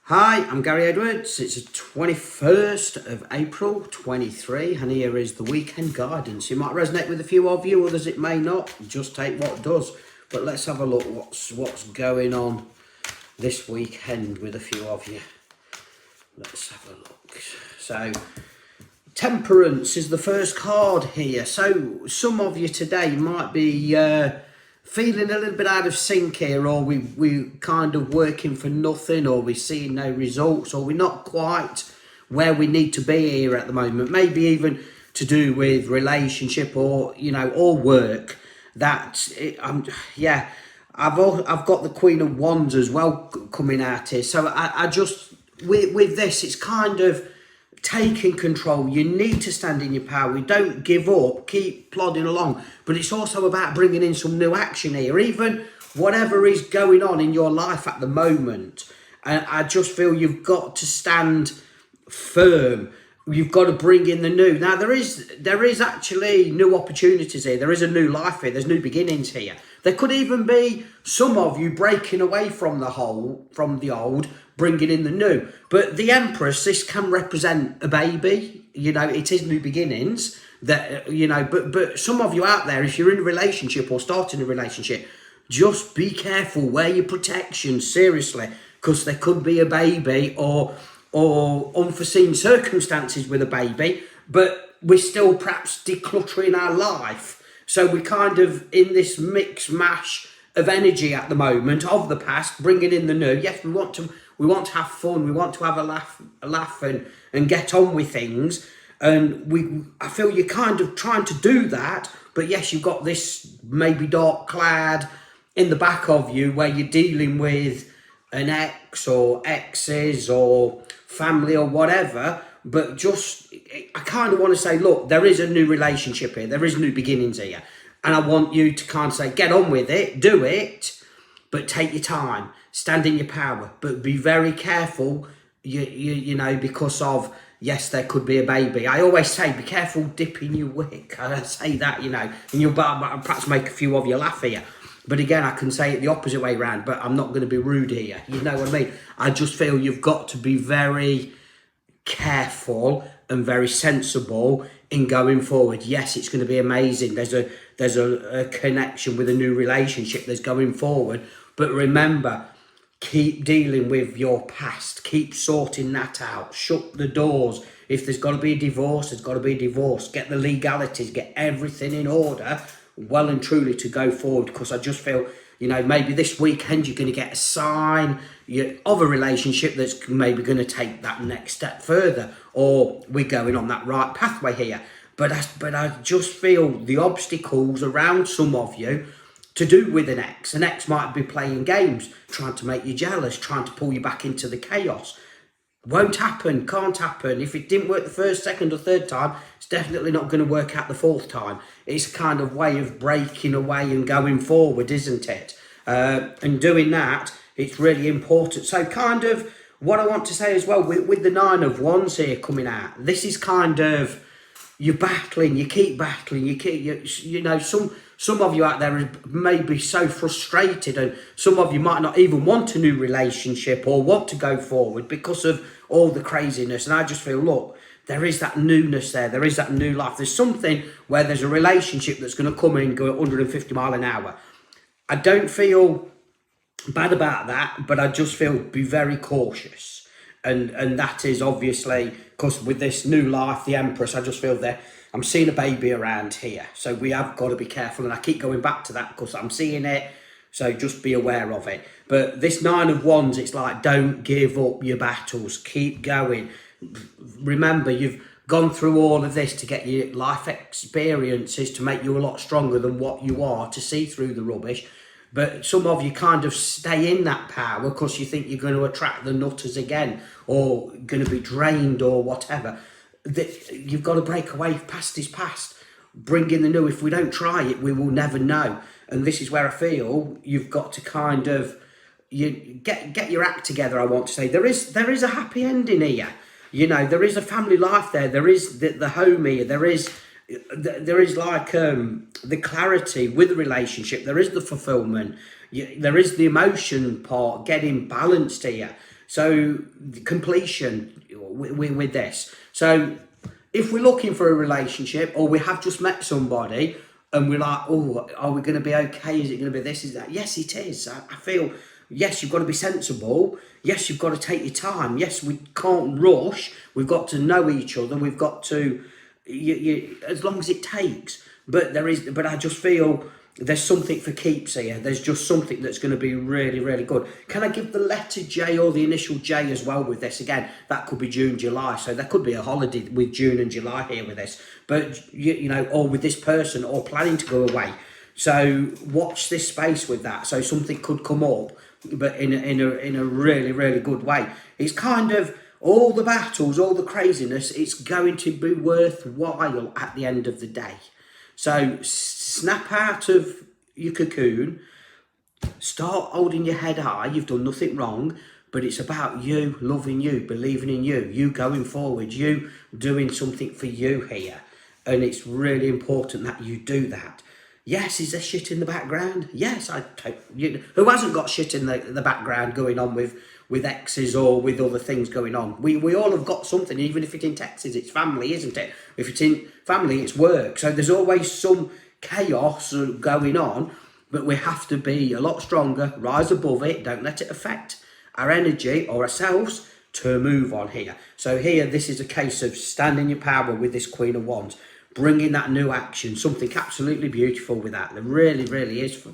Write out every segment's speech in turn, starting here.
Hi, I'm Gary Edwards. It's the 21st of April 23 and here is the weekend guidance. It might resonate with a few of you, others it may not. Just take what does. But let's have a look what's going on this weekend with a few of you. Let's have a look. So, Temperance is the first card here. So, some of you today might be feeling a little bit out of sync here, or we kind of working for nothing, or we're seeing no results, or we're not quite where we need to be here at the moment. Maybe even to do with relationship or or work. I've got the Queen of Wands as well coming out here. So I just with this, it's kind of taking control. You need to stand in your power. We don't give up, keep plodding along. But it's also about bringing in some new action here, even whatever is going on in your life at the moment. And I just feel you've got to stand firm. You've got to bring in the new. Now there is actually new opportunities here. There is a new life here. There's new beginnings here. There could even be some of you breaking away from the old, bringing in the new. But the Empress, this can represent a baby. It is new beginnings. But some of you out there, if you're in a relationship or starting a relationship, just be careful. Wear your protection, seriously, because there could be a baby or unforeseen circumstances with a baby, but we're still perhaps decluttering our life. So we're kind of in this mix mash of energy at the moment of the past, bringing in the new. Yes, we want to have fun. We want to have a laugh and get on with things. And I feel you're kind of trying to do that, but yes, you've got this maybe dark cloud in the back of you where you're dealing with an ex or exes or family or whatever. But I kind of want to say, look, there is a new relationship here. There is new beginnings here. And I want you to kind of say, get on with it, do it, but take your time, stand in your power, but be very careful, because of, yes, there could be a baby. I always say, be careful dipping your wick. I say that, and you'll perhaps make a few of you laugh here. But again, I can say it the opposite way around, but I'm not going to be rude here. You know what I mean? I just feel you've got to be very careful and very sensible in going forward. Yes, it's going to be amazing. There's a connection with a new relationship that's going forward. But remember, keep dealing with your past. Keep sorting that out. Shut the doors. If there's got to be a divorce, there's got to be a divorce. Get the legalities. Get everything in order, well and truly, to go forward. Because I just feel, maybe this weekend you're going to get a sign of a relationship that's maybe going to take that next step further, or we're going on that right pathway here. But I just feel the obstacles around some of you to do with an ex. An ex might be playing games, trying to make you jealous, trying to pull you back into the chaos. Won't happen, can't happen. If it didn't work the first, second or third time, it's definitely not going to work out the fourth time. It's a kind of way of breaking away and going forward, isn't it? And doing that, it's really important. So kind of what I want to say as well, with the Nine of Wands here coming out, this is kind of, you're battling, you keep battling, some of you out there may be so frustrated, and some of you might not even want a new relationship or want to go forward because of all the craziness. And I just feel, look, there is that newness there is that new life. There's something where there's a relationship that's going to come in and go at 150 mile an hour. I don't feel bad about that, but I just feel be very cautious. And that is obviously because with this new life, the Empress, I just feel that I'm seeing a baby around here. So we have got to be careful. And I keep going back to that because I'm seeing it. So just be aware of it. But this Nine of Wands, it's like, don't give up your battles. Keep going. Remember, you've gone through all of this to get your life experiences to make you a lot stronger than what you are, to see through the rubbish. But some of you kind of stay in that power because you think you're going to attract the nutters again, or going to be drained or whatever. You've got to break away. Past is past. Bring in the new. If we don't try it, we will never know. And this is where I feel you've got to kind of get your act together. I want to say there is a happy ending here. There is a family life there. There is the home here. There is like the clarity with the relationship. There is the fulfillment. There is the emotion part, getting balanced here. So completion with this. So if we're looking for a relationship, or we have just met somebody and we're like, oh, are we going to be okay? Is it going to be this? Is that? Yes, it is. I feel, yes, you've got to be sensible. Yes, you've got to take your time. Yes, we can't rush. We've got to know each other. We've got to, as long as it takes. But I just feel there's something for keeps here. There's just something that's going to be really, really good. Can I give the letter J or the initial J as well with this? Again, that could be June, July. So there could be a holiday with June and July here with this. But, you know, or with this person, or planning to go away. So watch this space with that. So something could come up, but in a really, really good way. It's kind of all the battles, all the craziness, it's going to be worthwhile at the end of the day. So snap out of your cocoon, start holding your head high. You've done nothing wrong, but it's about you loving you, believing in you, you going forward, you doing something for you here. And it's really important that you do that. Yes, is there shit in the background? Yes, who hasn't got shit in the background going on with exes or with other things going on? We all have got something, even if it's in Texas, it's family, isn't it? If it's in family, it's work. So there's always some chaos going on, but we have to be a lot stronger, rise above it, don't let it affect our energy or ourselves to move on here. So here, this is a case of standing your power with this Queen of Wands, bringing that new action, something absolutely beautiful with that. There really, really is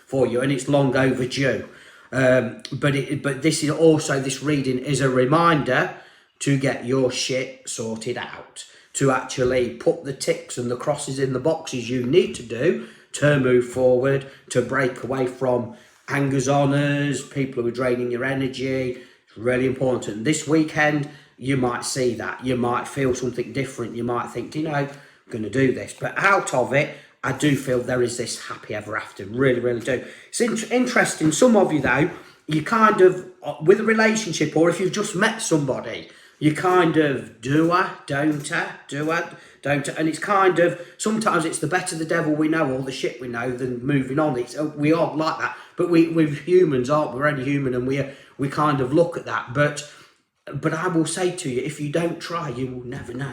for you, and it's long overdue. But this is also, this reading is a reminder to get your shit sorted out, to actually put the ticks and the crosses in the boxes you need to do to move forward, to break away from hangers-oners, people who are draining your energy. It's really important. This weekend, you might see that. You might feel something different. You might think, you know, I'm going to do this. But out of it, I do feel there is this happy ever after. Really, really do. It's interesting. Some of you, though, you kind of, with a relationship, or if you've just met somebody, you kind of do I, don't I, do I, don't I? And it's kind of, sometimes it's the better the devil we know, or the shit we know, than moving on. We are like that. But we're humans, aren't we? We're only human, and we kind of look at that. But I will say to you, if you don't try, you will never know.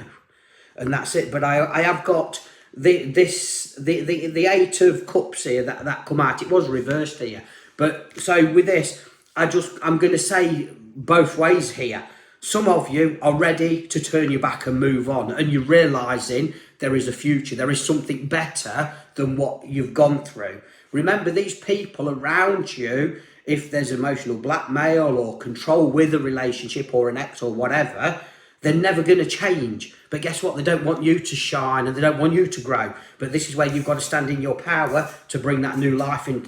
And that's it. But I have got the Eight of Cups here that come out. It was reversed here. But so with this, I'm going to say both ways here. Some of you are ready to turn your back and move on, and you're realising there is a future. There is something better than what you've gone through. Remember, these people around you, if there's emotional blackmail or control with a relationship or an ex or whatever, they're never going to change. But guess what? They don't want you to shine, and they don't want you to grow. But this is where you've got to stand in your power to bring that new life in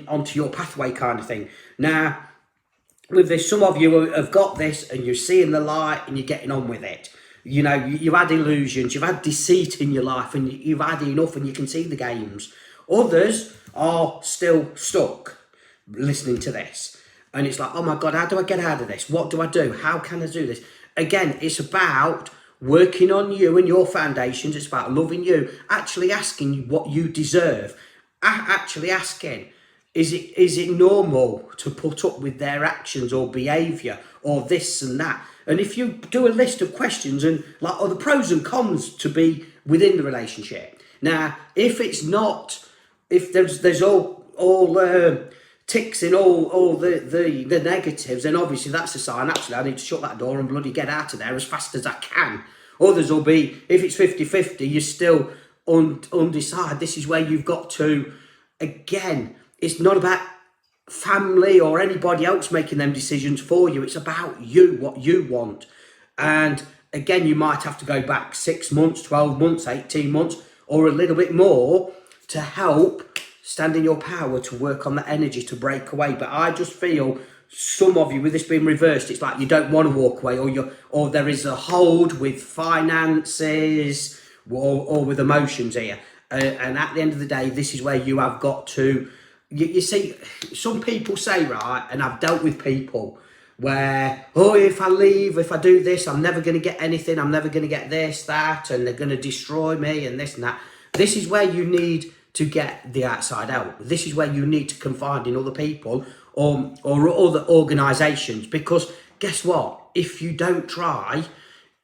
onto your pathway, kind of thing. Now, with this, some of you have got this, and you're seeing the light, and you're getting on with it. You know, you've had illusions, you've had deceit in your life, and you've had enough, and you can see the games. Others are still stuck listening to this. And it's like, oh my God, how do I get out of this? What do I do? How can I do this? Again, it's about working on you and your foundations. It's about loving you, actually asking what you deserve. Actually asking, is it normal to put up with their actions or behaviour or this and that? And if you do a list of questions and like, the pros and cons to be within the relationship. Now, if it's not, if there's all ticks in all the negatives, then obviously that's a sign. Actually, I need to shut that door and bloody get out of there as fast as I can. Others will be, if it's 50-50, you're still undecided. This is where you've got to, again, it's not about family or anybody else making them decisions for you. It's about you, what you want. And again, you might have to go back 6 months, 12 months, 18 months, or a little bit more to help stand in your power to work on that energy to break away. But I just feel some of you, with this being reversed, it's like you don't want to walk away, or there is a hold with finances or with emotions here. And at the end of the day, this is where you have got to, you see, some people say, right, and I've dealt with people where, oh, if I leave, if I do this, I'm never going to get anything, I'm never going to get this, that, and they're going to destroy me and this and that. This is where you need to get the outside out. This is where you need to confide in other people or other organisations, because guess what? If you don't try,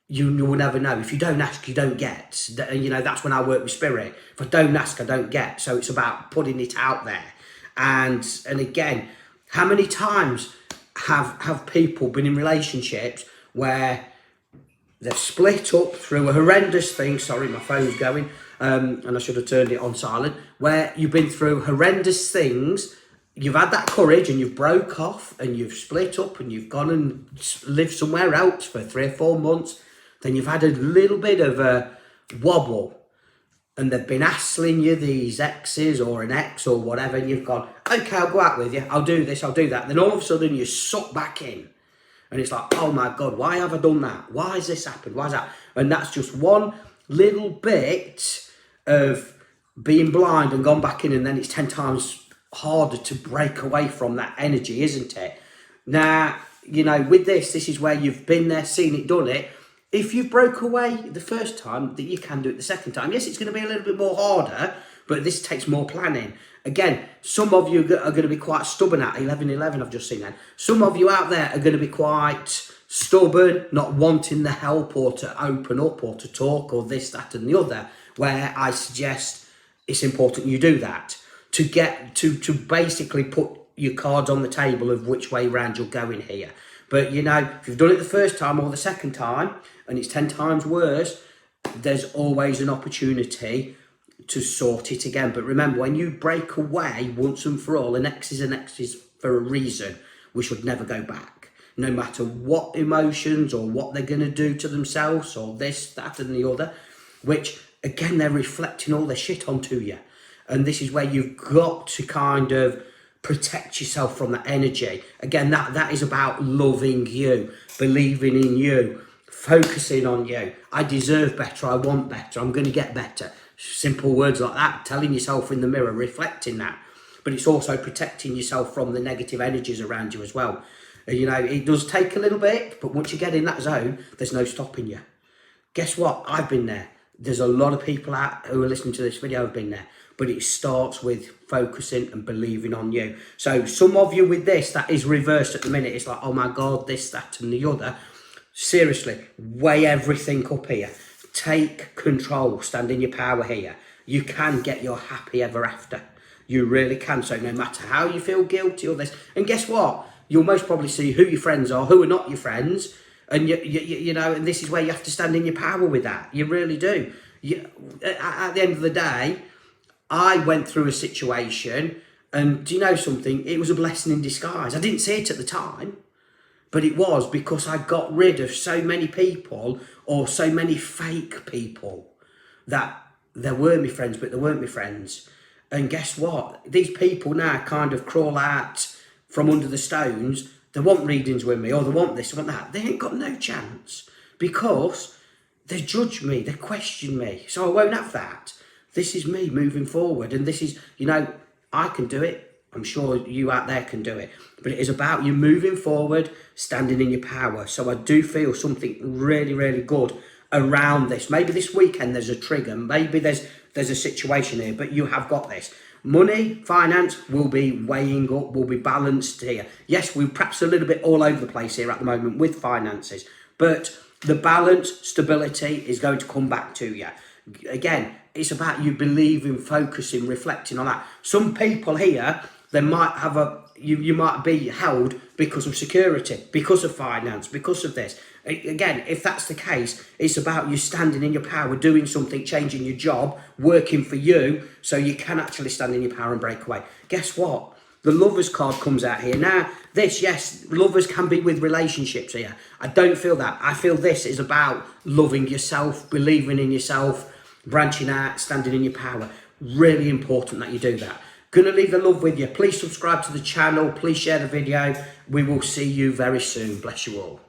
you will never know. If you don't ask, you don't get. You know, that's when I work with spirit. If I don't ask, I don't get. So it's about putting it out there. And again, how many times have people been in relationships where they've split up through a horrendous thing? Sorry, my phone's going, and I should have turned it on silent. Where you've been through horrendous things, you've had that courage and you've broke off and you've split up and you've gone and lived somewhere else for 3 or 4 months. Then you've had a little bit of a wobble and they've been hassling you, these exes or an ex or whatever, and you've gone, okay, I'll go out with you, I'll do this, I'll do that. Then all of a sudden you're sucked back in. And it's like, oh my God, why have I done that? Why has this happened? Why is that? And that's just one little bit of being blind and gone back in, and then it's 10 times harder to break away from that energy, isn't it? Now, you know, with this is where you've been there, seen it, done it. If you broke away the first time, that you can do it the second time. Yes, it's going to be a little bit more harder, but this takes more planning. Again, some of you are going to be quite stubborn at 11:11, I've just seen that. Some of you out there are going to be quite stubborn, not wanting the help or to open up or to talk or this, that and the other, where I suggest it's important you do that to get to basically put your cards on the table of which way round you're going here. But, you know, if you've done it the first time or the second time and it's 10 times worse, there's always an opportunity to sort it again. But remember, when you break away once and for all, an ex is an ex is for a reason. We should never go back, no matter what emotions or what they're going to do to themselves or this, that and the other, which, again, they're reflecting all their shit onto you. And this is where you've got to kind of protect yourself from that energy. Again, that is about loving you, believing in you, focusing on you. I deserve better, I want better, I'm going to get better. Simple words like that, telling yourself in the mirror, reflecting that. But it's also protecting yourself from the negative energies around you as well. You know, it does take a little bit, but once you get in that zone, there's no stopping you. Guess what? I've been there. There's a lot of people out who are listening to this video have been there. But it starts with focusing and believing on you. So some of you with this, that is reversed at the minute. It's like, oh my God, this, that and the other. Seriously, weigh everything up here. Take control, stand in your power here. You can get your happy ever after. You really can. So no matter how you feel guilty or this, and guess what? You'll most probably see who your friends are, who are not your friends. And you know, and this is where you have to stand in your power with that. You really do. At the end of the day, I went through a situation, and do you know something? It was a blessing in disguise. I didn't see it at the time, but it was, because I got rid of so many people, or so many fake people, that they were my friends, but they weren't my friends. And guess what? These people now kind of crawl out from under the stones. They want readings with me, or they want this, they want that. They ain't got no chance, because they judge me, they question me. So I won't have that. This is me moving forward, and this is, you know, I can do it. I'm sure you out there can do it. But it is about you moving forward, standing in your power. So I do feel something really, really good around this. Maybe this weekend there's a trigger. Maybe there's a situation here, but you have got this. Money, finance will be weighing up, will be balanced here. Yes, we're perhaps a little bit all over the place here at the moment with finances, but the balance, stability is going to come back to you. Again, it's about you believing, focusing, reflecting on that. Some people here, they might have you might be held because of security, because of finance, because of this. Again, if that's the case, it's about you standing in your power, doing something, changing your job, working for you, so you can actually stand in your power and break away. Guess what? The Lovers card comes out here. Now, this, yes, lovers can be with relationships here. I don't feel that. I feel this is about loving yourself, believing in yourself, branching out, standing in your power. Really important that you do that. Gonna leave the love with you. Please subscribe to the channel. Please share the video. We will see you very soon. Bless you all.